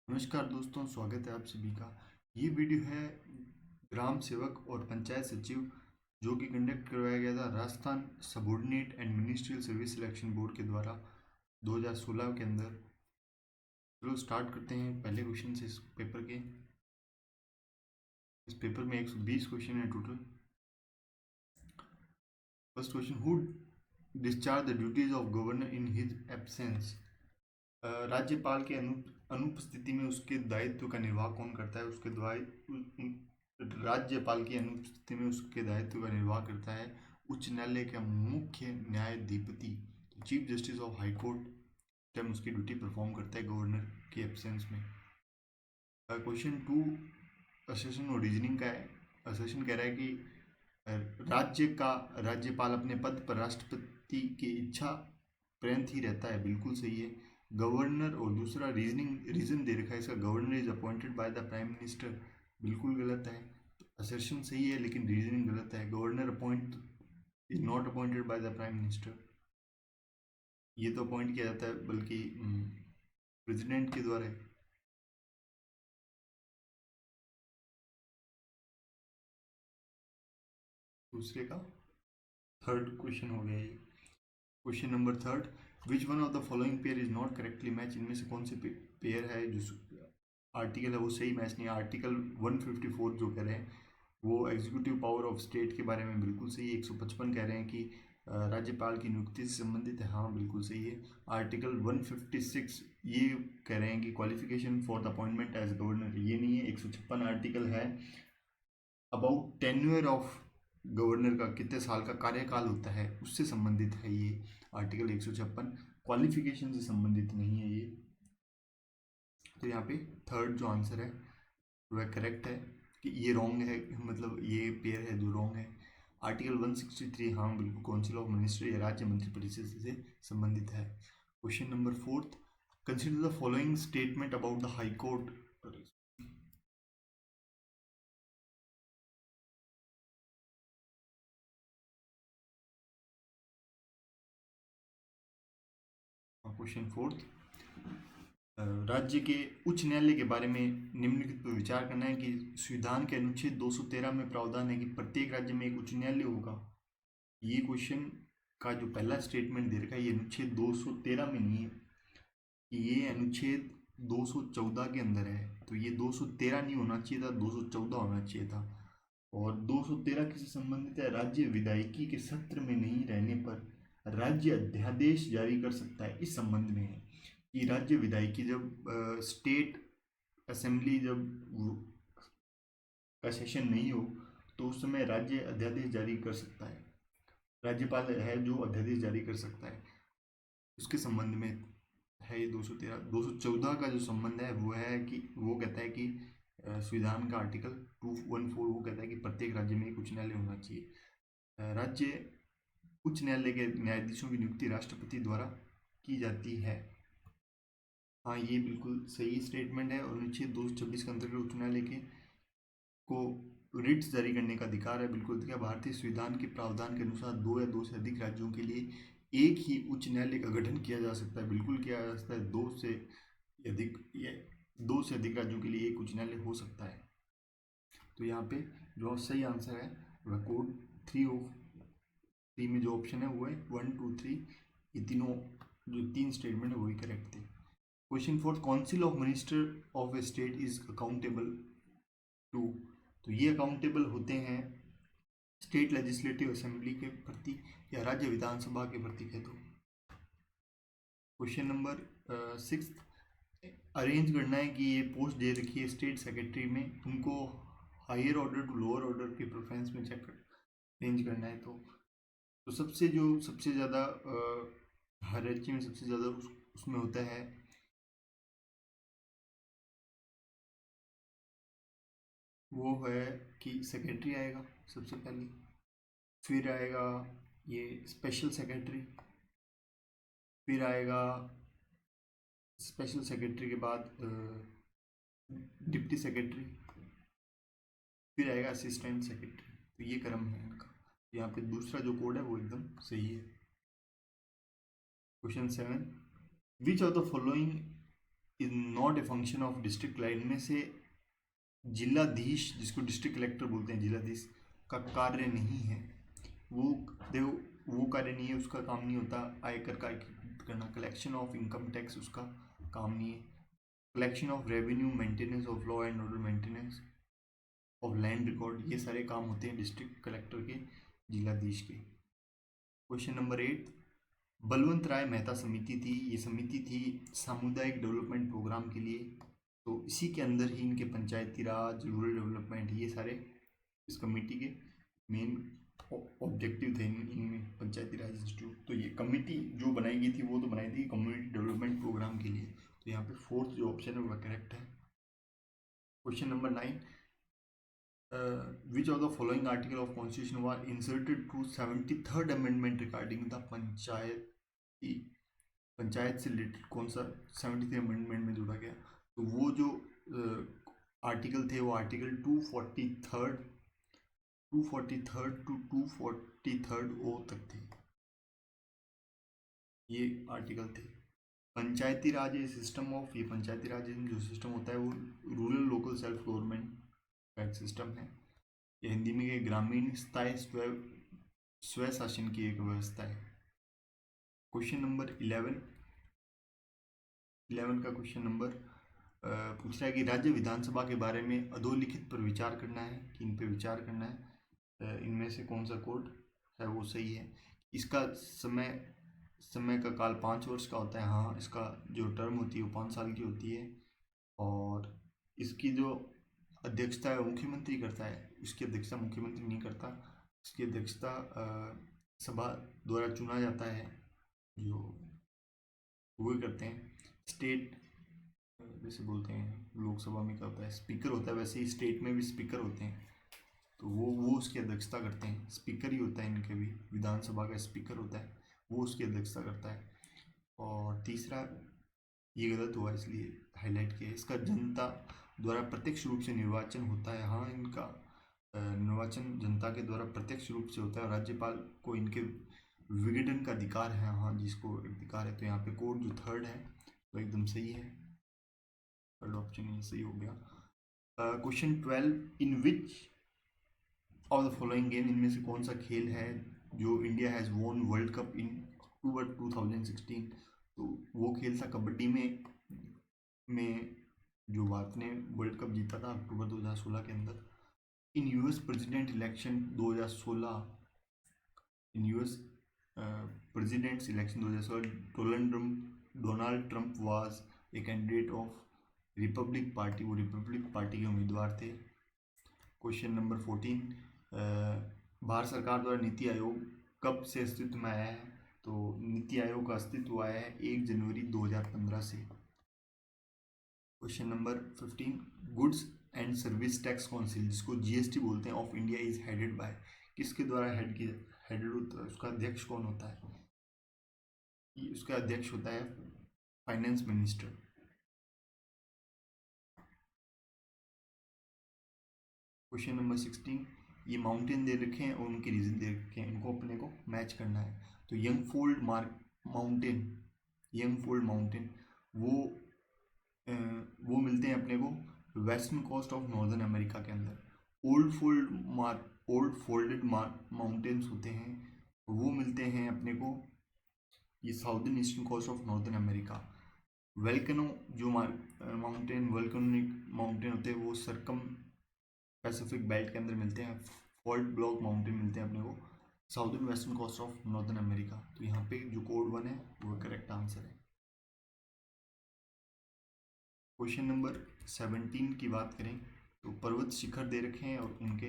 नमस्कार दोस्तों, स्वागत है आप सभी का। ये वीडियो है ग्राम सेवक और पंचायत सचिव जो कि कंडक्ट करवाया गया था Rajasthan subordinate and ministerial service selection board के द्वारा 2016 के अंदर। चलो स्टार्ट करते हैं पहले क्वेश्चन से इस पेपर के। इस पेपर में 120 क्वेश्चन है total. First question, who discharge the duties of governor in his absence. राज्यपाल के अनुपस्थिति में उसके दायित्व का निर्वाह कौन करता है? राज्यपाल की अनुपस्थिति में उसके दायित्व का निर्वाह करता है उच्च न्यायालय का मुख्य न्यायाधिपति, chief justice of high court. Time उसकी ड्यूटी परफॉर्म करता है गवर्नर के एब्सेंस में। क्वेश्चन टू असेशन और रीजनिंग का है। असेशन कह रहा है कि राज्यपाल अपने पद पर राष्ट्रपति की इच्छा पर्यंत ही रहता है, बिल्कुल सही है। गवर्नर और दूसरा रीजन दे रखा है इसका, governor is appointed by the prime minister, बिल्कुल गलत है। असर्शन सही है लेकिन रीजनिंग गलत है। Governor appoint is not appointed by the prime minister, ये तो अपॉइंट किया जाता है बल्कि प्रेसिडेंट के द्वारा। दूसरे का थर्ड क्वेश्चन हो गया ये। Question number third, which one of the following pair is not correctly match. इनमें से कौन से पेयर है जो आर्टिकल है वो सही मैच नहीं है? आर्टिकल 154 जो कह रहे हैं वो एग्जीक्यूटिव पावर ऑफ स्टेट के बारे में बिल्कुल सही है। 155 कह रहे हैं कि राज्यपाल की नियुक्ति से संबंधित है, हाँ बिल्कुल सही है। आर्टिकल 156 ये कह रहे हैं कि qualification for the appointment as governor, ये नहीं है। 156 आर्टिकल है अबाउट टेन्योर ऑफ गवर्नर का, कितने साल का कार्यकाल होता है उससे संबंधित है ये आर्टिकल 156, क्वालिफिकेशन से संबंधित नहीं है ये। तो यहाँ पे थर्ड जो आंसर है वह करेक्ट है कि ये रॉन्ग है, मतलब ये पेयर है जो रॉन्ग है। आर्टिकल 163 हाँ बिल्कुल काउंसिल ऑफ मिनिस्टर या राज्य मंत्रिपरिषद से संबंधित है। Question number fourth, consider the following statement about the high court. Question fourth, राज्य के उच्च न्यायालय के बारे में निम्नलिखित पर विचार करना है कि संविधान के अनुच्छेद 213 में प्रावधान है कि प्रत्येक राज्य में एक उच्च न्यायालय होगा। ये क्वेश्चन का जो पहला स्टेटमेंट दे रखा है ये अनुच्छेद 213 में नहीं है, ये अनुच्छेद 214 के अंदर है। तो ये 213 नहीं होना चाहिए था, 214 होना चाहिए था। और 213 किससे संबंधित है? राज्य विधायिकी के सत्र में नहीं रहने पर राज्य अध्यादेश जारी कर सकता है, इस संबंध में है कि राज्य विधायिकी जब स्टेट असेंबली जब का सेशन नहीं हो तो उस समय राज्य अध्यादेश जारी कर सकता है। राज्यपाल है जो अध्यादेश जारी कर सकता है, उसके संबंध में है ये 213। 214 का जो संबंध है वो है कि वो कहता है कि संविधान का आर्टिकल 214 वो कहता है कि प्रत्येक राज्य में एक उच्च न्यायालय होना चाहिए। राज्य उच्च न्यायालय के न्यायाधीशों की नियुक्ति राष्ट्रपति द्वारा की जाती है। हाँ ये बिल्कुल सही स्टेटमेंट है। और अनुच्छेद 226 के अंतर्गत उच्च न्यायालय के को रिट्स जारी करने का अधिकार है, बिल्कुल अधिकार। भारतीय संविधान के प्रावधान के अनुसार दो या दो से अधिक राज्यों के लिए एक ही उच्च न्यायालय का गठन किया जा सकता है, बिल्कुल किया जा सकता है। दो से अधिक राज्यों के लिए एक उच्च न्यायालय हो सकता है। तो यहाँ पे जो सही आंसर है वह कोड 3 में जो ऑप्शन है वो है 1 2 3, ये तीनों जो तीन स्टेटमेंट है वही करेक्ट थे। Question fourth, council of minister of a state is accountable to. तो ये अकाउंटेबल होते हैं स्टेट लेजिस्लेटिव असेंबली के प्रति या राज्य विधानसभा के प्रति कह दो। क्वेश्चन नंबर 6, अरेंज करना है कि ये पोस्ट दे रखी है स्टेट सेक्रेटरी में, उनको higher order to lower order के प्रेफरेंस में चेक अरेंज करना है। तो सबसे ज़्यादा हायरार्की में सबसे ज़्यादा उसमें होता है वो है कि सेक्रेटरी आएगा सबसे पहले, फिर आएगा ये स्पेशल सेक्रेटरी, फिर आएगा स्पेशल सेक्रेटरी के बाद डिप्टी सेक्रेटरी, फिर आएगा असिस्टेंट सेक्रेटरी। तो ये क्रम है इनका। यहाँ पे दूसरा जो कोड है वो एकदम सही है। Question 7, which of the following is not a function of district line में से जिलाधीश, जिसको डिस्ट्रिक्ट कलेक्टर बोलते हैं, जिलाधीश का कार्य नहीं है। वो देखो, वो कार्य नहीं है, उसका काम नहीं होता आयकर का करना। कलेक्शन ऑफ इनकम टैक्स उसका काम नहीं है। Collection of revenue, maintenance of law and order, maintenance of land record, ये सारे काम होते हैं डिस्ट्रिक्ट कलेक्टर के, जिलाधीश के। क्वेश्चन नंबर 8, बलवंत राय मेहता समिति थी, ये समिति थी सामुदायिक डेवलपमेंट प्रोग्राम के लिए। तो इसी के अंदर ही इनके पंचायती राज, रूरल डेवलपमेंट, ये सारे इस कमेटी के मेन ऑब्जेक्टिव थे इनमें, पंचायती राज इंस्टीट्यूट। तो ये कमेटी जो बनाई गई थी वो तो बनाई थी कम्युनिटी डेवलपमेंट प्रोग्राम के लिए। तो यहाँ पे फोर्थ जो ऑप्शन है वो करेक्ट है। Question number 9, which of the following article of constitution was inserted to 73rd amendment regarding the panchayat से रिलेटेड कौन सा 73 अमेंडमेंट में जोड़ा गया? तो वो जो आर्टिकल थे वो आर्टिकल 243 टू 243 ओ तक थे, ये आर्टिकल थे। पंचायती राज सिस्टम ऑफ, ये पंचायती राज जो सिस्टम होता है वो रूरल लोकल सेल्फ गवर्नमेंट का एक सिस्टम है। ये हिंदी में ये ग्रामीण स्थायी स्व शासन की एक व्यवस्था है। क्वेश्चन नंबर 11 का क्वेश्चन नंबर पूछ रहा है कि राज्य विधानसभा के बारे में अधोलिखित पर विचार करना है, कि इन पे विचार करना है, इनमें से कौन सा कोड है वो सही है। इसका समय का काल 5 वर्ष का होता है। हाँ, इसका जो टर्म होती है वो 5 साल की होती है। और इसकी जो अध्यक्षता है वो मुख्यमंत्री करता है, इसकी अध्यक्षता मुख्यमंत्री नहीं करता, इसकी अध्यक्षता सभा द्वारा चुना जाता है, जो वो करते हैं। स्टेट जैसे बोलते हैं लोकसभा में क्या होता है, स्पीकर होता है, वैसे ही स्टेट में भी स्पीकर होते हैं। तो वो उसकी अध्यक्षता करते हैं, स्पीकर ही होता है इनके भी, विधानसभा का स्पीकर होता है, वो उसकी अध्यक्षता करता है। और तीसरा ये गलत हुआ इसलिए हाईलाइट किया, इसका जनता द्वारा प्रत्यक्ष रूप से निर्वाचन होता है। हाँ, इनका निर्वाचन जनता के द्वारा प्रत्यक्ष रूप से होता है। राज्यपाल को इनके विघटन का अधिकार है। हाँ, जिसको अधिकार है। तो यहाँ पे कोड जो थर्ड है वो एकदम सही है, थर्ड ऑप्शन ये सही हो गया। Question 12, in which of the following game, इनमें से कौन सा खेल है जो India has won world cup in October 2016? तो वो खेल था कबड्डी में जो भारत ने वर्ल्ड कप जीता था अक्टूबर 2016 के अंदर। In US president election 2016, in US presidents election 2016 Donald Trump was a candidate of republic party, वो रिपब्लिक पार्टी के उम्मीदवार थे। क्वेश्चन नंबर 14, भारत सरकार द्वारा नीति आयोग कब से अस्तित्व में आया है? तो नीति आयोग का अस्तित्व आया है 1 जनवरी 2015 से। Question number 15, goods and service tax council, जिसको जीएसटी बोलते हैं, of India is headed by, किसके द्वारा हेडेड होता है? उसका अध्यक्ष कौन होता है? उसका अध्यक्ष होता है फाइनेंस मिनिस्टर। क्वेश्चन नंबर 16, ये माउंटेन दे रखे हैं और उनके रीजन दे रखे हैं, इनको अपने को मैच करना है। तो यंगफोल्ड माउंटेन वो मिलते हैं अपने को western coast of northern America के अंदर। ओल्ड फोल्डेड माउंटेन्स होते हैं, वो मिलते हैं अपने को ये southern eastern coast of northern America. Volcano जो वोल्केनिक माउंटेन होते हैं वो सरकम पैसिफिक बेल्ट के अंदर मिलते हैं। फॉल्ट ब्लॉक माउंटेन मिलते हैं अपने को southern western coast of northern America. तो यहाँ पे जो कोड 1 है वो करेक्ट आंसर है। क्वेश्चन नंबर 17 की बात करें तो पर्वत शिखर दे रखे हैं और उनके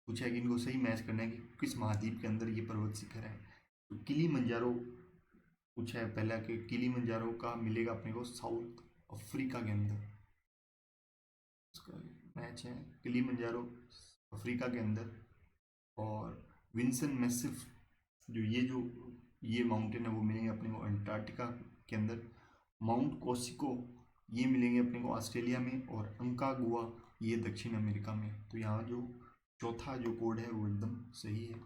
पूछा है कि इनको सही मैच करना है कि किस महाद्वीप के अंदर ये पर्वत शिखर है। तो किलीमंजारो पूछा है पहला कि किलीमंजारो का मिलेगा अपने को साउथ अफ्रीका के अंदर, उसका मैच है किलीमंजारो अफ्रीका के अंदर। और विंसन मैसिफ जो ये माउंटेन है वो मिलेंगे अपने को अंटार्कटिका के अंदर। माउंट कोसिको ये मिलेंगे अपने को ऑस्ट्रेलिया में, और अंकागुआ ये दक्षिण अमेरिका में। तो यहाँ जो चौथा जो कोड है वो एकदम सही है,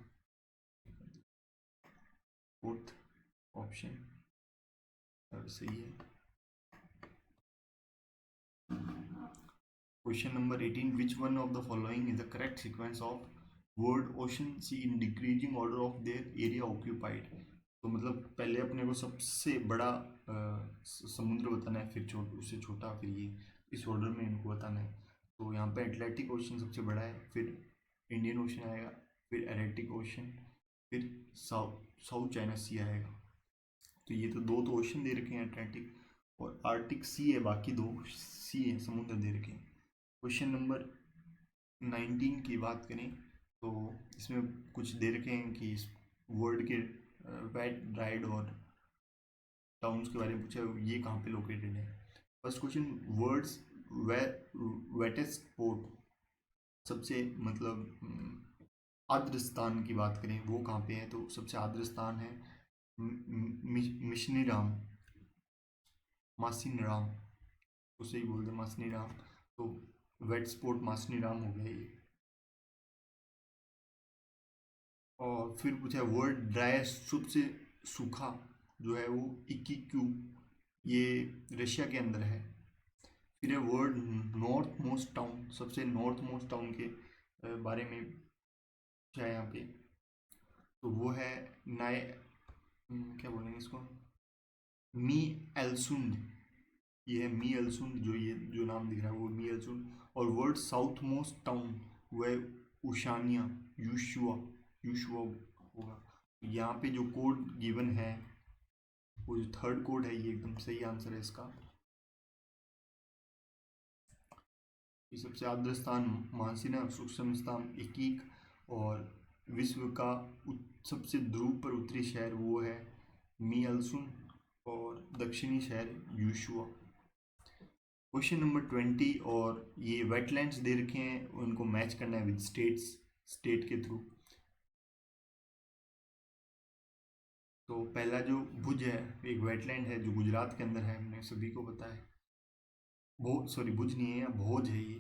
फोर्थ ऑप्शन। सही है। Question number 18, which one of the following is the correct sequence of word ocean sea in decreasing order of their area occupied. तो मतलब पहले अपने को सबसे बड़ा समुद्र बताना है, फिर उससे छोटा, फिर ये इस ऑर्डर में इनको बताना है। तो यहाँ पे एटलांटिक ओशन सबसे बड़ा है, फिर इंडियन ओशन आएगा, फिर एटलांटिक ओशन, फिर साउथ चाइना सी आएगा। तो ये तो दो तो ओशन दे रखे हैं, अटलांटिक और आर्टिक सी है, बाकी दो सी है, समुद्र दे रखे हैं। क्वेश्चन नंबर 19 की बात करें तो इसमें कुछ दे रखे हैं कि इस वर्ल्ड के वेट ड्राइड और टाउन्स के बारे में पूछा है, ये कहाँ पे लोकेटेड है। First question, words wettest port, सबसे मतलब आर्द्र स्थान की बात करें वो कहाँ पे है, तो सबसे आर्द्र स्थान है मिशनीराम, मासिनराम, उसे ही बोलते हैं मासिनराम। तो वेट स्पोर्ट मासिनराम हो गया ये। और फिर पूछा वर्ल्ड ड्राइस्ट, सबसे सूखा जो है वो इक्कीक्यू, ये रशिया के अंदर है। फिर है वर्ल्ड नॉर्थ मोस्ट टाउन, सबसे नॉर्थ मोस्ट टाउन के बारे में पूछा है यहाँ पे, तो वो है नाय क्या बोलेंगे इसको, मी एलसुंड, ये है मी एलसुंड, जो ये जो नाम दिख रहा है वो मी एलसुंड। और वर्ल्ड साउथ मोस्ट टाउन वह उशानिया, यूशुआ, यूशुआ होगा। यहाँ पे जो कोड गिवन है वो जो थर्ड कोड है ये एकदम सही आंसर है इसका। ये सबसे आर्द्र स्थान मानसीना, सूक्ष्म स्थान इकीक, और विश्व का सबसे ध्रुव पर उत्तरी शहर वो है मी एलसुन, और दक्षिणी शहर यूशुआ। क्वेश्चन नंबर 20, और ये वेटलैंड्स दे रखे हैं, उनको मैच करना है विद स्टेट्स, स्टेट के थ्रू। तो पहला जो भुज है एक वेटलैंड है जो गुजरात के अंदर है, हमने सभी को पता है। सॉरी भुज नहीं है, भोज है ये।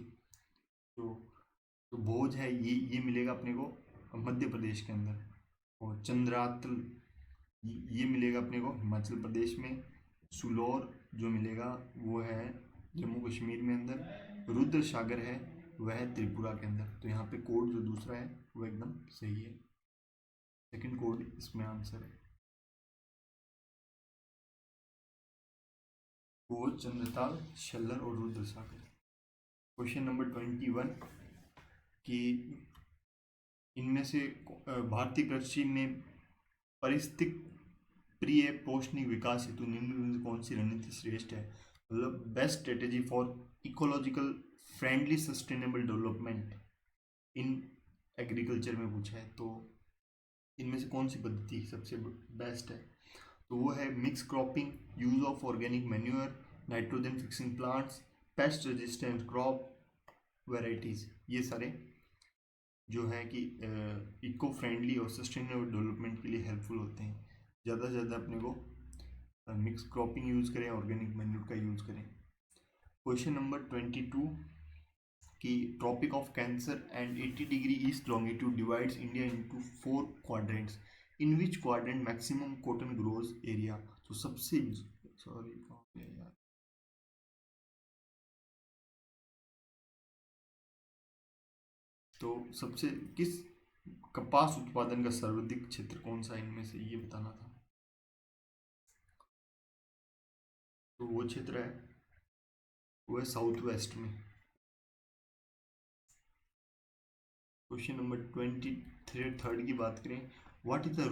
तो तो भोज है ये मिलेगा अपने को मध्य प्रदेश के अंदर। और चंद्रातल ये मिलेगा अपने को हिमाचल प्रदेश में। सुलौर जो मिलेगा वो है जम्मू कश्मीर में अंदर। रुद्र सागर है वह है त्रिपुरा के अंदर। तो यहाँ पे कोड जो दूसरा है वो एकदम सही है, सेकंड कोड इसमें आंसर है। भोज, चंद्रताल, शल्लर और रुद्र सागर। क्वेश्चन नंबर 21 कि इनमें से भारतीय कृषि में पारिस्थितिक प्रिय पोषणिक विकास हेतु निम्नलिखित में कौन सी रणनीति श्रेष्ठ है, मतलब best strategy for ecological friendly sustainable development in agriculture में पूछा है। तो इनमें से कौन सी पद्धति सबसे बेस्ट है, तो वो है mix cropping, use of organic manure, nitrogen fixing plants, pest resistant crop varieties. ये सारे जो है कि इको फ्रेंडली और सस्टेनेबल डेवलपमेंट के लिए हेल्पफुल होते हैं। ज़्यादा से ज़्यादा अपने को मिक्स क्रॉपिंग यूज़ करें, ऑर्गेनिक मैन्योर का यूज़ करें। क्वेश्चन नंबर 22 कि tropic of cancer and 80 degree east longitude divides India into 4 quadrants, in which quadrant maximum cotton grows area. तो सबसे सॉरी यार, तो सबसे किस कपास उत्पादन का सर्वाधिक क्षेत्र कौन सा इनमें से, ये बताना था। तो वो क्षेत्र है वो है साउथ वेस्ट में। क्वेश्चन नंबर 23 की बात करें, what is the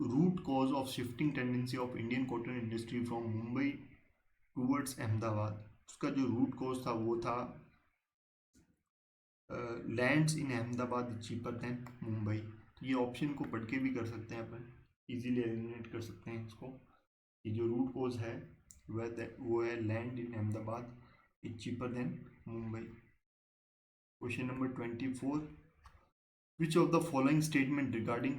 root cause of shifting tendency of Indian cotton industry from Mumbai towards Ahmedabad. उसका जो रूट कॉज था वो था lands in Ahmedabad cheaper than Mumbai. तो ये ऑप्शन को पढ़ के भी कर सकते हैं अपन, इजीली एलिमिनेट कर सकते हैं इसको। ये जो रूट कॉज है वो है land in Ahmedabad is cheaper than Mumbai. Question number 24, which of the following statement regarding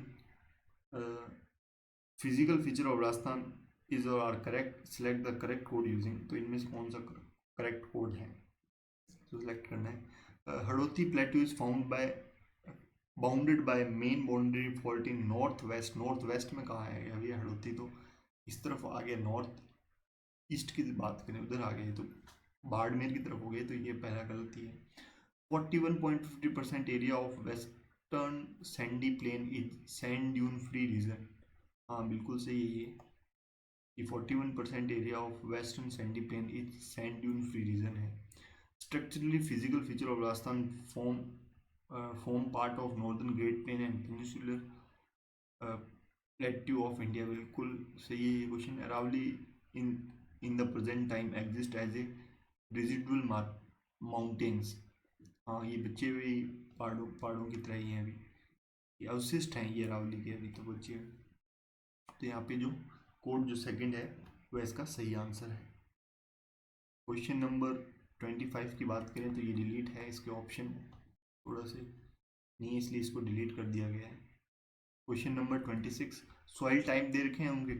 physical feature of Rajasthan is or are correct, select the correct code using। तो इनमें से कौन सा करेक्ट कोड है तो सिलेक्ट करना है। Hadoti plateau is found by bounded by main boundary fault in north west. North west में कहाँ है अभी हड़ौती, तो इस तरफ आ गया नॉर्थ ईस्ट की बात करें उधर आ गए तो बाड़मेर की तरफ हो गए, तो ये पहला गलत ही है। 41.50% area of western sandy plain is sand dune free region. हाँ बिल्कुल सही है ये कि 41% area of western sandy plain is sand dune free region है। Structurally physical feature of Rajasthan form part of northern great plain and peninsular plateau of India. बिल्कुल सही है ये क्वेश्चन। Aravalli in in the present time exist as a residual mountains. हाँ ये बचे हुए पहाड़ों की तरह ही हैं अभी, ये अवशिष्ट हैं ये अरावली के अभी तो बचे हुए। तो यहाँ पे जो कोड जो सेकंड है वह इसका सही आंसर है। क्वेश्चन नंबर 25 की बात करें तो ये डिलीट है, इसके ऑप्शन थोड़ा से नहीं है इसलिए इसको डिलीट कर दिया गया है। क्वेश्चन नंबर 26, सॉइल टाइप दे रखे हैं, उनके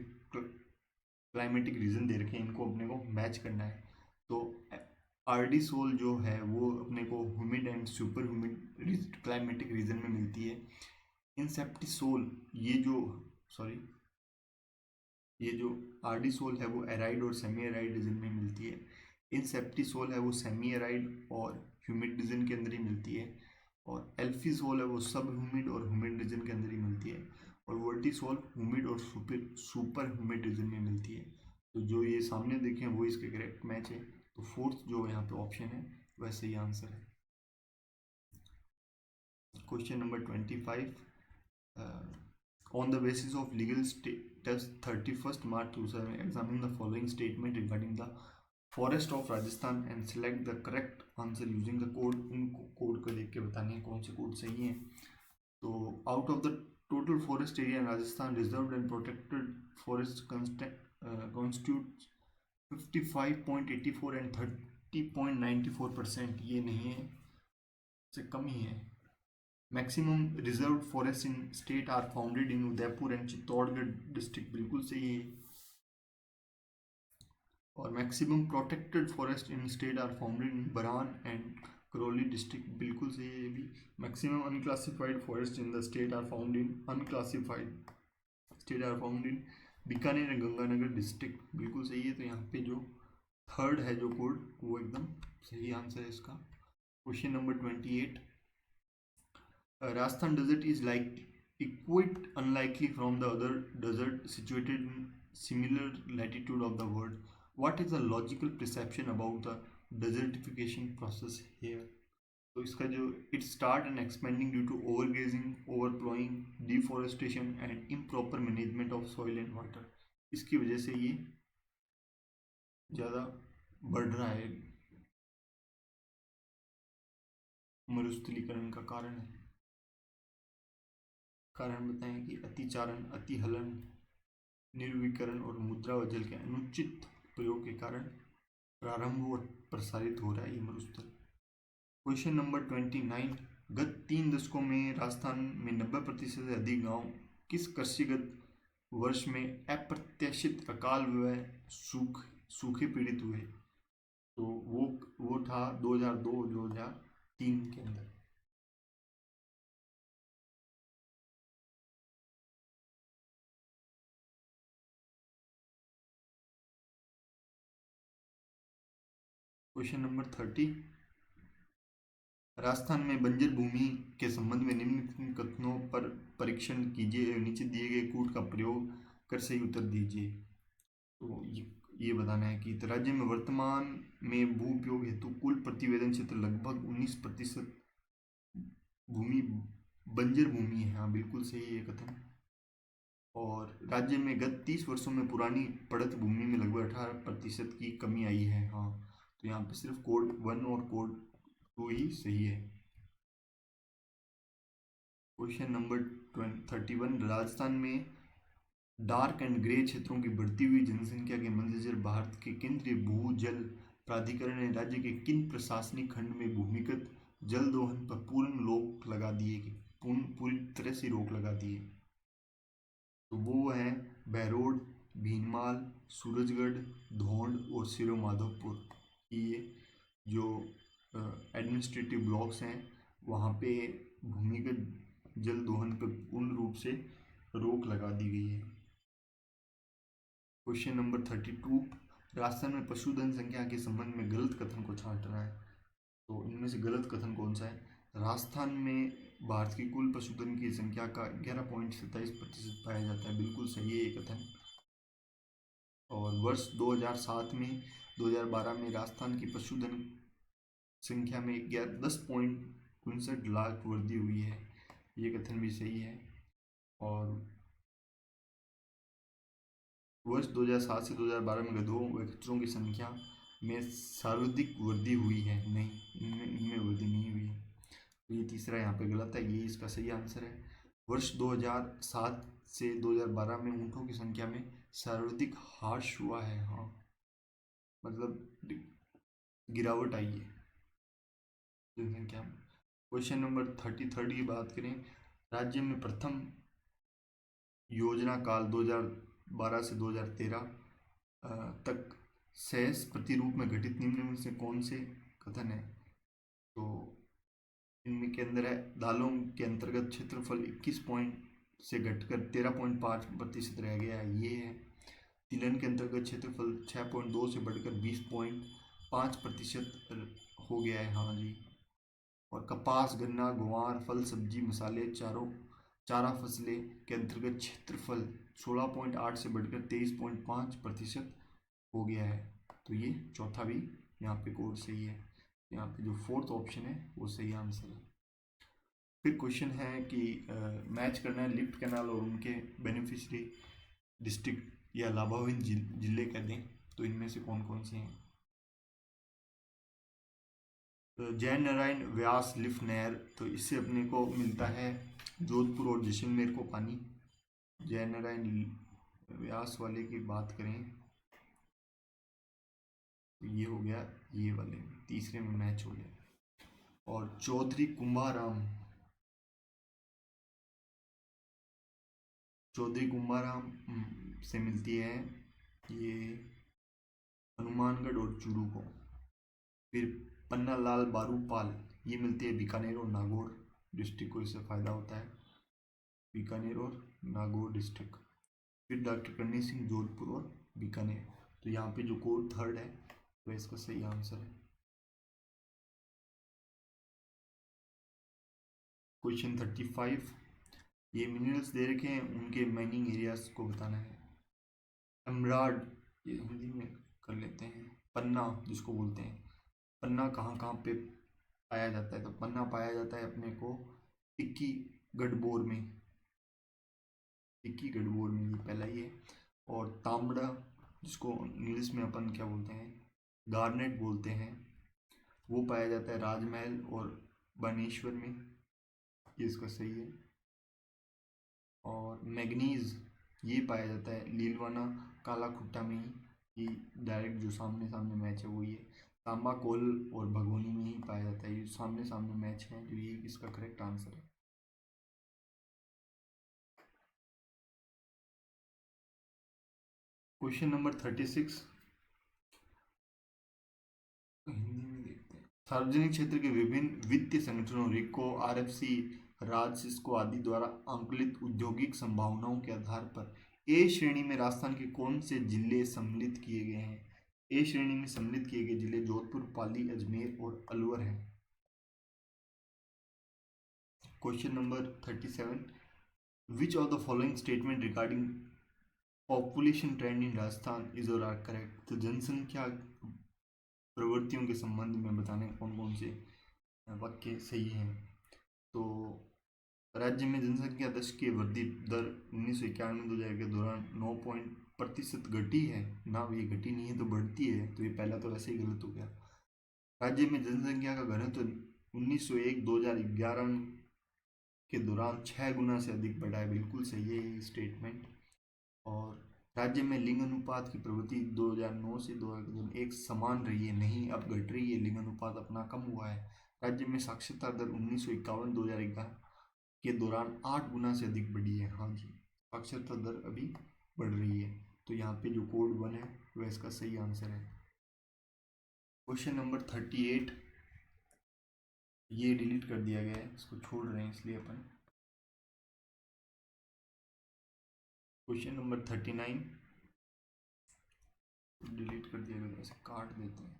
क्लाइमेटिक रीजन दे रखे हैं, इनको अपने को मैच करना है। तो आरडी सोल जो है वो अपने को humid and super humid climatic reason में मिलती है। इंसेप्टिसोल ये जो आर्डिसोल है वो एराइड और सेमी एराइड रीजन में मिलती है। इंसेप्टिसोल है वो सेमी एराइड और ह्यूमिड रीजन के अंदर ही मिलती है। और एल्फिसोल है वो सब ह्यूमिड और ह्यूमिड रीजन के अंदर ही मिलती है। और वर्टिसोल ह्यूमिड और सुपर ह्यूमिड रीजन में मिलती है। तो जो ये सामने देखें वो इसके करेक्ट मैच है। तो फोर्थ जो यहाँ पे ऑप्शन है वह सही आंसर है। Question number 25, on the basis of legal status 31st March 2007, examine the following statement regarding the forest of Rajasthan and select the correct answer using the code। In code को देख के बताने हैं कौन से कोड सही हैं। तो out of the total forest area in Rajasthan reserved and protected forest constitute 55.84 and 30.94%। ये नहीं है, से कम ही है। Maximum reserve forest in state are founded in Udaipur and Chittorgarh district. बिल्कुल सही है। और maximum protected forest in state are founded in Baran and Karauli district. बिल्कुल सही है ये भी। Maximum unclassified forest in the state are found in Bikaner and Ganganagar district. बिल्कुल सही है। तो यहाँ पे जो थर्ड है जो कोड वो एकदम सही आंसर है इसका। Question number 28, Rajasthan desert is quite unlikely from the other desert situated in similar latitude of the world. What is the logical perception about the desertification process here? तो इसका जो it start and expanding due to overgrazing, overplowing, deforestation and improper management of soil and water। इसकी वजह से ये ज़्यादा बढ़ रहा है, मरुस्थलीकरण का कारण है। कारण बताएं कि अतिचारण, अतिहलन, निर्विकरण और मुद्रा व जल के अनुचित प्रयोग के कारण प्रारंभ और प्रसारित हो रहा है ये मरुस्थल। क्वेश्चन नंबर 29, गत 3 दशकों में राजस्थान में 90% से अधिक गांव किस कृषिगत वर्ष में अप्रत्याशित अकाल व सूखे पीड़ित हुए? तो वो था 2002-2003 के अंदर। क्वेश्चन नंबर 30, राजस्थान में बंजर भूमि के संबंध में निम्न कथनों पर परीक्षण कीजिए, नीचे दिए गए कूट का प्रयोग कर सही उत्तर दीजिए। तो ये बताना है कि राज्य में वर्तमान में भू उपयोग हेतु कुल प्रतिवेदन क्षेत्र लगभग 19% भूमि बंजर भूमि है। हाँ बिल्कुल सही है कथन। और राज्य में गत 30 वर्षों में पुरानी पड़त भूमि में लगभग 18% की कमी आई है। हाँ तो यहाँ पे सिर्फ कोड 1 और कोड 2 ही सही है। क्वेश्चन नंबर 31, राजस्थान में डार्क एंड ग्रे क्षेत्रों की बढ़ती हुई जनसंख्या के मद्देनजर भारत के केंद्रीय भूजल प्राधिकरण ने राज्य के किन प्रशासनिक खंड में भूमिगत जल दोहन पर पूरी तरह से रोक लगा दी है? तो वो है बहरोड, भीनमाल, सूरजगढ़, धौंड और सिरो माधोपुर। ये जो एडमिनिस्ट्रेटिव ब्लॉक्स हैं वहाँ पे भूमिगत जल दोहन पर पूर्ण रूप से रोक लगा दी गई है। क्वेश्चन नंबर 32, राजस्थान में पशुधन संख्या के संबंध में गलत कथन को छांट रहा है। तो इनमें से गलत कथन कौन सा है? राजस्थान में भारत की कुल पशुधन की संख्या का 11.27% पाया जाता है, बिल्कुल सही है ये कथन। और वर्ष 2007 में 2012 में राजस्थान की पशुधन संख्या में 10.59 लाख वृद्धि हुई है, ये कथन भी सही है। और वर्ष 2007 से 2012 में गधों व खच्चरों की संख्या में सर्वाधिक वृद्धि हुई है, नहीं, इनमें वृद्धि नहीं हुई है। तो ये तीसरा यहाँ पे गलत है, ये इसका सही आंसर है। वर्ष 2007 से 2012 में ऊँटों की संख्या में सर्वाधिक ह्रास हुआ है, हाँ, मतलब गिरावट आई है जनसंख्या में। क्वेश्चन नंबर 33 की बात करें, राज्य में प्रथम योजना काल 2012 से 2013 तक शेष प्रतिरूप में घटित निम्न में से कौन से कथन है? तो इनमें के अंदर है, दालों के अंतर्गत क्षेत्रफल 21 पॉइंट से घटकर 13.5% रह गया है, ये है। तिलहन के अंतर्गत क्षेत्रफल 6.2 से बढ़कर 20.5% हो गया है, हाँ जी। और कपास, गन्ना, ग्वार, फल, सब्जी, मसाले, चारा फसलें के अंतर्गत क्षेत्रफल 16.8 से बढ़कर 23.5% हो गया है। तो ये चौथा भी यहाँ पे कोड सही है। यहाँ पे जो फोर्थ ऑप्शन है वो सही आंसर है। फिर क्वेश्चन है कि मैच करना है लिफ्ट कैनाल और उनके बेनिफिशियरी डिस्ट्रिक्ट या लाभान्वित जिले कर दें, तो इनमें से कौन कौन से हैं? जय नारायण व्यास लिफ्ट नहर, तो इससे अपने को मिलता है जोधपुर और जैसलमेर को पानी। जय नारायण व्यास वाले की बात करें तो ये हो गया, ये वाले तीसरे में मैच हो गया। और चौधरी कुंभाराम से मिलती है ये हनुमानगढ़ और चूरू को। फिर पन्ना लाल बारूपाल, ये मिलती है बीकानेर और नागौर डिस्ट्रिक्ट को, इससे फायदा होता है, बीकानेर और नागौर डिस्ट्रिक्ट। फिर डॉक्टर करणी सिंह जोधपुर और बीकानेर। तो यहाँ पे जो कोड थर्ड है तो इसका सही आंसर है। क्वेश्चन 35, ये मिनरल्स दे रखे हैं, उनके माइनिंग एरियाज को बताना है। एमराल्ड, ये हिंदी में कर लेते हैं। पन्ना जिसको बोलते हैं, पन्ना कहाँ कहाँ पे पाया जाता है? तो पन्ना पाया जाता है अपने को टिक्की गढ़बोर में, टिक्की गढ़बोर में, ये पहला ही है। और तांबड़ा जिसको इंग्लिश में अपन क्या बोलते हैं, गार्नेट बोलते हैं, वो पाया जाता है राजमहल और बानेश्वर में, ये इसका सही है। और मैग्नीज ये पाया जाता है लीलवाना काला खुट्टा में ही, ये डायरेक्ट जो सामने सामने मैच है वो ये। तांबा कोल और भगोनी में ही पाया जाता है, ये सामने सामने मैच है, जो ये इसका करेक्ट आंसर है। क्वेश्चन नंबर 36 हिंदी में देखते हैं। सार्वजनिक क्षेत्र के विभिन्न वित्तीय संगठनों रिको, आरएफसी, राज, सिस्को आदि द्वारा आंकलित औद्योगिक संभावनाओं के आधार पर ए श्रेणी में राजस्थान के कौन से जिले सम्मिलित किए गए हैं? ए श्रेणी में सम्मिलित किए गए जिले जोधपुर, पाली, अजमेर और अलवर हैं। Question number 37, which of the following statement regarding population trend in Rajasthan is और आर करेक्ट? तो जनसंख्या प्रवृत्तियों के संबंध में बताने कौन कौन से वाक्य सही हैं? तो राज्य में जनसंख्या दशक की वृद्धि दर 1991-2000 के दौरान 9% घटी है ना, ये घटी नहीं है तो बढ़ती है, तो ये पहला तो वैसे ही गलत हो गया। राज्य में जनसंख्या का घनत्व 1901-2011 के दौरान 6 गुना से अधिक बढ़ा है, बिल्कुल सही है ये स्टेटमेंट। और राज्य में लिंग अनुपात की प्रवृत्ति 2009 से 2002 एक समान रही है, नहीं अब घट रही है, लिंग अनुपात अपना कम हुआ है। राज्य में साक्षरता दर 1951-2011 के दौरान 8 गुना से अधिक बढ़ी है, हाँ जी, साक्षरता दर अभी बढ़ रही है। तो यहाँ पे जो कोड 1 है वह इसका सही आंसर है। क्वेश्चन नंबर 38, ये डिलीट कर दिया गया है, इसको छोड़ रहे हैं इसलिए अपन। क्वेश्चन नंबर 39, डिलीट कर दिया गया, ऐसे काट देते हैं।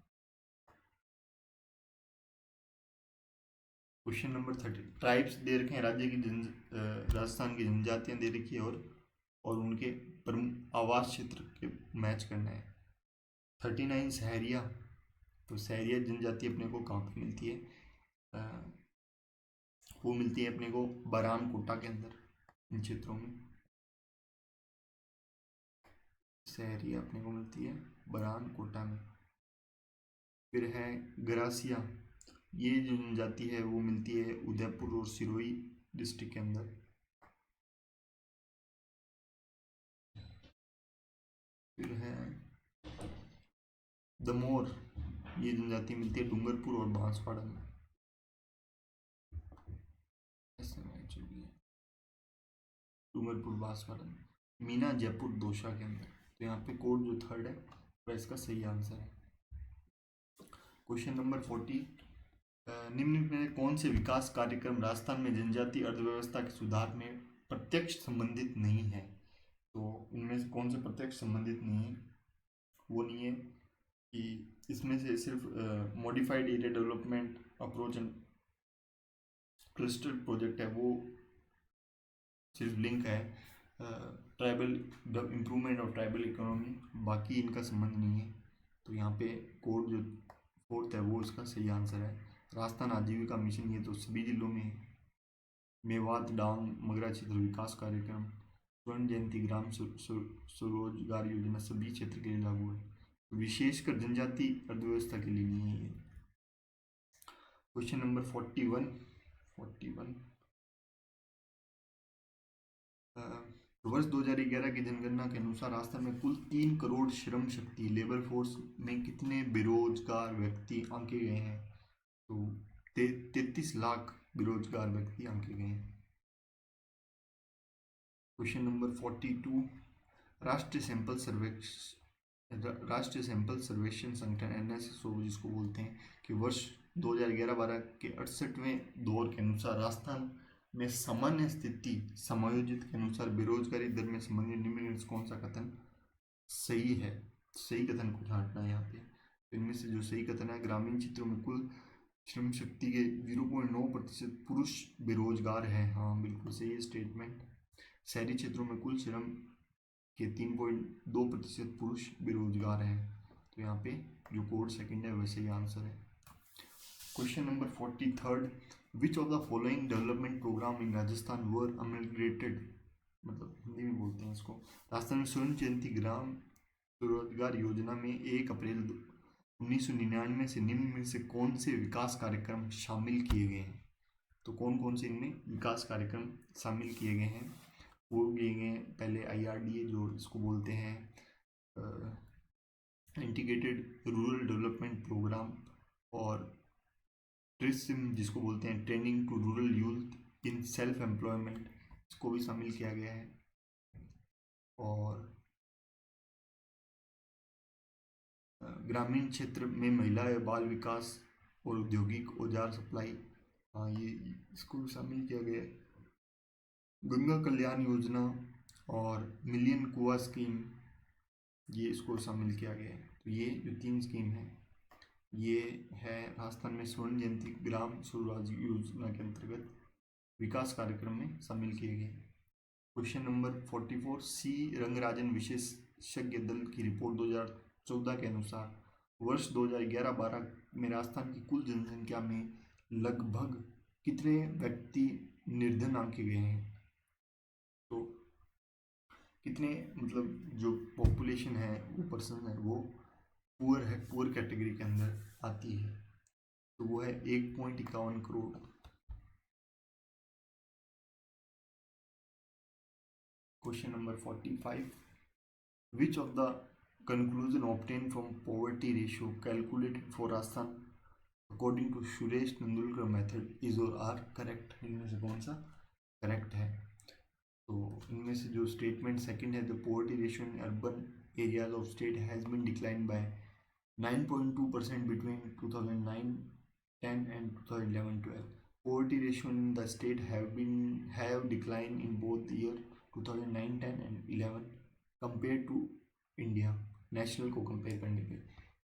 क्वेश्चन नंबर 30, ट्राइब्स दे रखे हैं, राज्य की राजस्थान की जनजातियां दे रखी है, और उनके प्रमुख आवास क्षेत्र के मैच करना है। 39 सहरिया, तो सहरिया जनजाति अपने को कहाँ पे मिलती है? वो मिलती है अपने को बरान कोटा के अंदर, इन क्षेत्रों में सहरिया अपने को मिलती है बरान कोटा में। फिर है गरासिया, ये जो जनजाति है वो मिलती है उदयपुर और सिरोही डिस्ट्रिक्ट के अंदर। फिर है दमोर, ये जनजाति मिलती है डूंगरपुर और बांसवाड़ा में। डूंगरपुर बांसवाड़ा में। मीना जयपुर दोसा के अंदर। तो यहाँ पे कोड जो थर्ड है वह इसका सही आंसर है। क्वेश्चन नंबर 40, निम्न में कौन से विकास कार्यक्रम राजस्थान में जनजातीय अर्थव्यवस्था के सुधार में प्रत्यक्ष संबंधित नहीं है? तो इनमें से कौन से प्रत्यक्ष संबंधित नहीं है? वो नहीं है कि इसमें से सिर्फ modified area development approach and cluster project है, वो सिर्फ लिंक है tribal improvement of tribal economy, बाकी इनका संबंध नहीं है। तो यहाँ पे कोड जो फोर्थ है वो इसका सही आंसर है। राजस्थान आजीविका मिशन, ये तो सभी जिलों में है। मेवात डांग मगरा क्षेत्र विकास कार्यक्रम, स्वर्ण जयंती ग्राम स्वरोजगार योजना सभी क्षेत्र के लिए लागू है, विशेषकर जनजाति अर्थव्यवस्था के लिए नहीं है ये। क्वेश्चन नंबर 41, वर्ष 2011 की जनगणना के अनुसार राजस्थान में कुल 3 करोड़ श्रम शक्ति लेबर फोर्स में कितने बेरोजगार व्यक्ति आंके गए हैं? तो 33 लाख बेरोजगार व्यक्ति आंके गए हैं। क्वेश्चन नंबर 42, राष्ट्रीय सैंपल सर्वेक्षण संगठन NSSO जिसको बोलते हैं, कि वर्ष 2011-12 के 68वें दौर के अनुसार राजस्थान में सामान्य स्थिति समायोजित के अनुसार बेरोजगारी दर में संबंधित निम्न में कौन सा कथन सही है? सही कथन को छांटना है यहाँ पे। तो इनमें से जो सही कथन है, ग्रामीण क्षेत्रों में कुल श्रम शक्ति के 0.9% पुरुष बेरोजगार है। हाँ, बिल्कुल सही है स्टेटमेंट। शहरी क्षेत्रों में कुल श्रम के 3.2% पुरुष बेरोजगार हैं। तो यहाँ पे जो कोड सेकंड है वैसे ही आंसर है। Question number 43, which of the following development program in Rajasthan were ameliorated, मतलब हिंदी में बोलते हैं इसको, राजस्थान में स्वर्ण जयंती ग्राम स्वरोजगार योजना में 1 अप्रैल 1999 से निम्न में से कौन से विकास कार्यक्रम शामिल किए गए हैं? तो कौन कौन से इनमें विकास कार्यक्रम शामिल किए गए हैं? वो किए गए हैं पहले IRDA जो इसको बोलते हैं इंटीग्रेटेड रूरल डेवलपमेंट प्रोग्राम, और ट्रिस्म जिसको बोलते हैं training to rural youth in self employment, इसको भी शामिल किया गया है। और ग्रामीण क्षेत्र में महिला या बाल विकास और औद्योगिक औजार सप्लाई, हाँ ये इसको भी शामिल किया गया है। गंगा कल्याण योजना और मिलियन कुआं स्कीम, ये इसको शामिल किया गया है। तो ये जो 3 स्कीम है ये है राजस्थान में स्वर्ण जयंती ग्राम स्वरोजगार योजना के अंतर्गत विकास कार्यक्रम में शामिल किए गए। क्वेश्चन नंबर 44, सी रंगराजन विशेषज्ञ दल की रिपोर्ट 2014 के अनुसार वर्ष 2011-12 में राजस्थान की कुल जनसंख्या में लगभग कितने व्यक्ति निर्धन आंके गए हैं? तो कितने, मतलब जो पॉपुलेशन है वो पर्सन है वो पुअर है, पुअर कैटेगरी के अंदर आती है, तो वो है 1.51 crore. Question number 45, which of the conclusion obtained from poverty ratio calculated for Rajasthan according to Suresh Tendulkar method is और आर करेक्ट? इनमें से कौन सा करेक्ट है? तो इनमें से जो स्टेटमेंट सेकंड है, the poverty ratio in urban areas of state has been decline by 9.2% between 2009-10 and 2011-12. Poverty ratio in the state have declined in both the year 2009-10 and 11 compared to India. National को compare करने के लिए।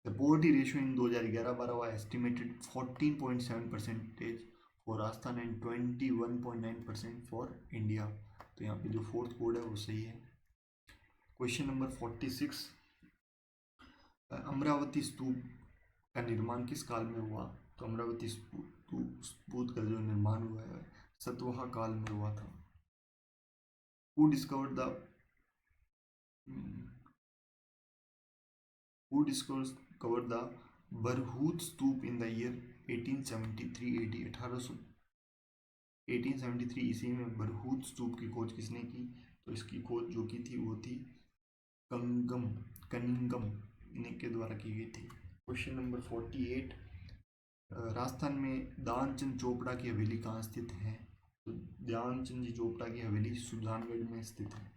The poverty ratio इन 2011-12 हुआ estimated 14.7% for Rajasthan and 21.9% for India. तो यहाँ पे जो fourth code है वो सही है। क्वेश्चन नंबर 46, अमरावती स्तूप का निर्माण किस काल में हुआ? तो अमरावती स्तूप का जो निर्माण हुआ है सतवाह काल में हुआ था। Who discovered the Barhut stupa in the year 1873 AD? 1873 ईस्वी में बरहूत स्तूप की खोज किसने की? तो इसकी खोज जो की थी वो थी कनिंगम के द्वारा की गई थी। क्वेश्चन नंबर 48, राजस्थान में ध्यानचंद चोपड़ा की हवेली कहाँ स्थित है? तो ध्यानचंद जी चोपड़ा की हवेली सुजानगढ़ में स्थित है।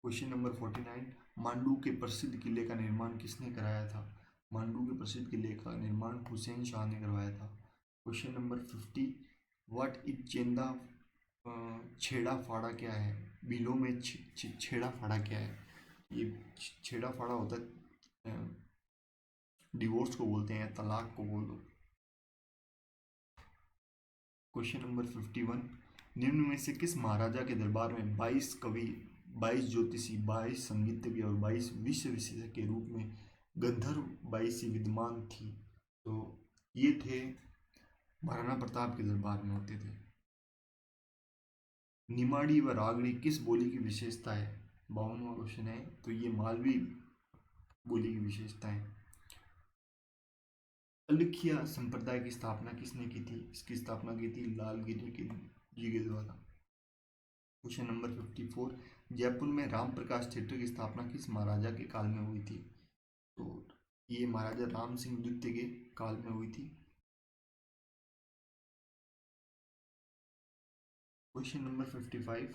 क्वेश्चन नंबर 49, मांडू के प्रसिद्ध किले का निर्माण किसने कराया था? मांडू के प्रसिद्ध किले का निर्माण हुसैन शाह ने करवाया था। क्वेश्चन नंबर 50, व्हाट इज चेंदा छेड़ा फाड़ा क्या है? बिलो में छेड़ा फाड़ा क्या है? ये छेड़ा फाड़ा होता है, डिवोर्स को बोलते हैं, तलाक को बोल दो। क्वेश्चन नंबर 51, निम्न में से किस महाराजा के दरबार में 22 कवि, 22 ज्योतिषी, 22 संगीतज्ञ और 22 विश्व विशेषज्ञ के रूप में गंधर्व 22 विद्यमान थी? तो ये थे महाराणा प्रताप के दरबार में होते थे। निमाड़ी व रागड़ी किस बोली की विशेषता है? 52वां क्वेश्चन है। तो ये मालवी बोली की विशेषता है। अलखिया संप्रदाय की स्थापना किसने की थी? इसकी स्थापना की थी लालगिरी के जी के द्वारा। क्वेश्चन नंबर 54, जयपुर में राम प्रकाश थिएटर की स्थापना किस महाराजा के काल में हुई थी? तो ये महाराजा राम सिंह द्वितीय के काल में हुई थी। क्वेश्चन नंबर 55,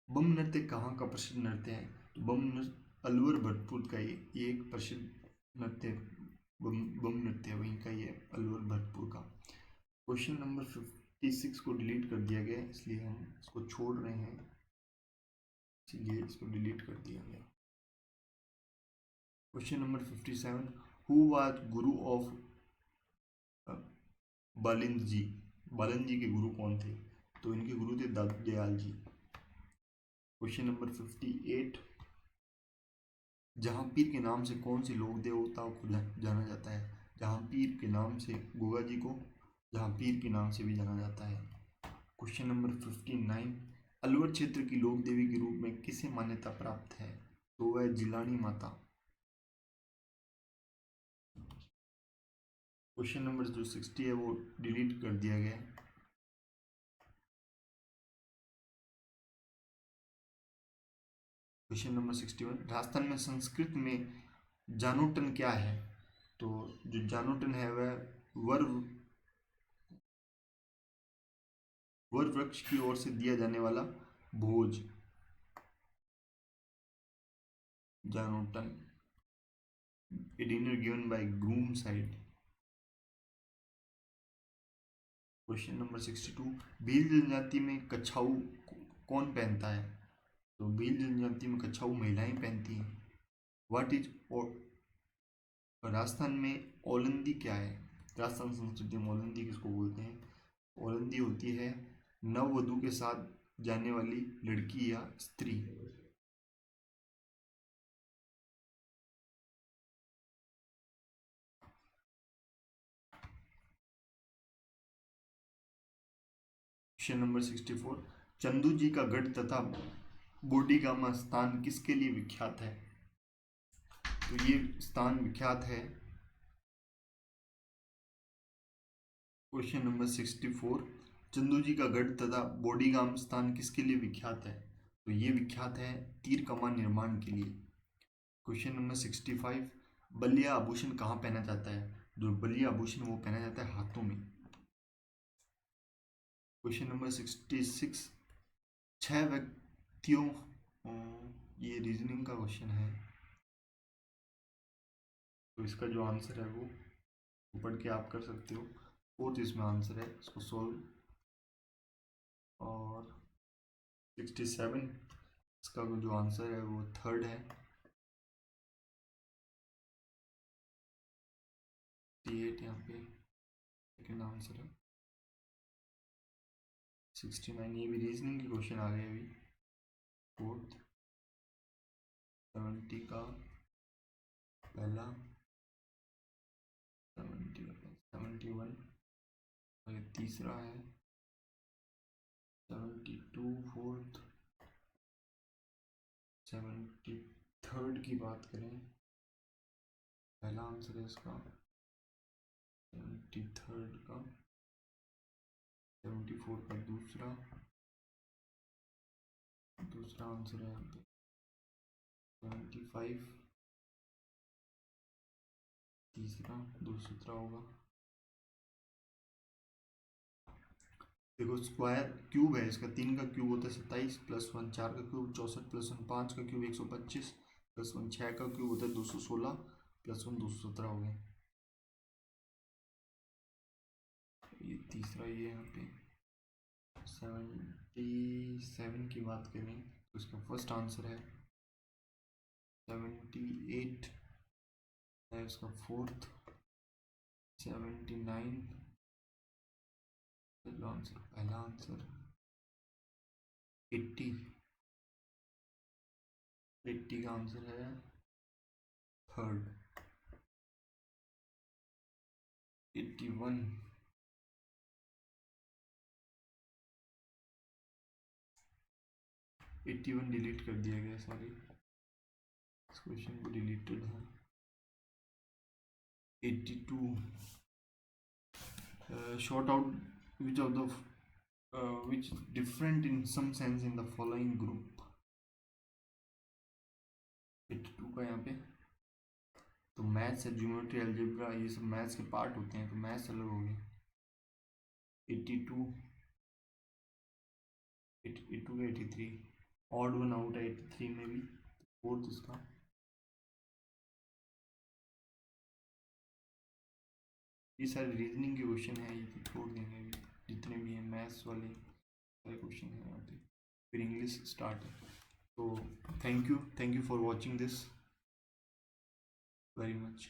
बम नृत्य कहाँ का प्रसिद्ध नृत्य है? तो बम नृत्य अलवर भरतपुर का ये एक प्रसिद्ध नृत्य बम नृत्य वहीं का, ये अलवर भरतपुर का। क्वेश्चन नंबर 56 को डिलीट कर दिया गया, इसलिए हम इसको छोड़ रहे हैं, इसलिए इसको डिलीट कर दिया गया। Question number 57, who was Guru of बालिंद जी? बालिंद जी के गुरु कौन थे? तो इनके गुरु थे दादू दयाल जी। क्वेश्चन नंबर 58, जहांपीर के नाम से कौन से लोक देवता को जाना जाता है? जहांपीर के नाम से गोगा जी को जहांपीर के नाम से भी जाना जाता है। क्वेश्चन नंबर 59, अलवर क्षेत्र की लोक देवी के रूप में किसे मान्यता प्राप्त है? तो वह जिलानी माता। क्वेश्चन नंबर जो 60 है वो डिलीट कर दिया गया है। क्वेश्चन नंबर 61, राजस्थान में संस्कृत में जानोटन क्या है? तो जो जानोटन है वह वर वृक्ष की ओर से दिया जाने वाला भोज, जानोटन, a dinner given by groom side। Question number 62, Bhil जनजाति में कछाऊ कौन पहनता है? तो भील जनजाति में कछाऊ महिलाएं पहनती हैं। व्हाट इज राजस्थान में ओलंदी क्या है? राजस्थान संस्कृति में ओलंदी किसको बोलते हैं? ओलंदी होती है नववधु के साथ जाने वाली लड़की या स्त्री। क्वेश्चन नंबर 64, चंदू जी का गढ़ तथा बोडीगामा स्थान किसके लिए विख्यात है? तो ये स्थान विख्यात है। क्वेश्चन नंबर 64, चंदू जी का गढ़ तथा बोडीगाम स्थान किसके लिए विख्यात है? तो ये विख्यात है तीर कमान निर्माण के लिए। क्वेश्चन नंबर 65, बलिया आभूषण कहाँ पहना जाता है? जो बलिया आभूषण वो पहना जाता है हाथों में। क्वेश्चन नंबर 66, 6 व्यक्तियों, ये रीजनिंग का क्वेश्चन है, तो इसका जो आंसर है वो पढ़ के आप कर सकते हो। फोर्थ इसमें आंसर है, इसको सोल्व। और 67, इसका जो आंसर है वो थर्ड है, 8 यहाँ पे सेकेंड आंसर है। 69, ये भी रीजनिंग के क्वेश्चन आ गए अभी। फोर्थ, 70 का पहला, 71 और ये तीसरा है, 72 फोर्थ, 73 की बात करें, पहला आंसर है इसका, 73 का, 74 का दूसरा आंसर है यहाँ पे, 75 तीसरा, 217 होगा। देखो स्क्वायर क्यूब है इसका, 3 का क्यूब होता है 27 प्लस 1, 4 का क्यूब 64 प्लस 1, 5 का क्यूब 125 प्लस 1, 6 का क्यूब होता है 216 प्लस 1, 217 हो गया। ये तीसरा, ये यहाँ पे 77 की बात करें तो इसका फर्स्ट आंसर है, 78 है इसका फोर्थ, 79 आंसर, पहला आंसर, 80 का आंसर है थर्ड, 81 डिलीट कर दिया गया, सॉरी इस क्वेश्चन को डिलीटेड है। 82 short out which of the which different in some sense in the following group। 82 का यहाँ पे तो मैथ्स है, ज्योमेट्री, अलजेब्रा, ये सब मैथ्स के पार्ट होते हैं, तो मैथ्स अलग हो गए। 82 का 83 ऑड वन आउट है 83 में भी, फोर्थ इसका। ये सारे रीजनिंग के क्वेश्चन है, ये छोड़ देंगे अभी, जितने भी हैं मैथ्स वाले सारे क्वेश्चन हैं यहाँ पे, फिर इंग्लिश स्टार्ट है। तो thank you for watching this very much.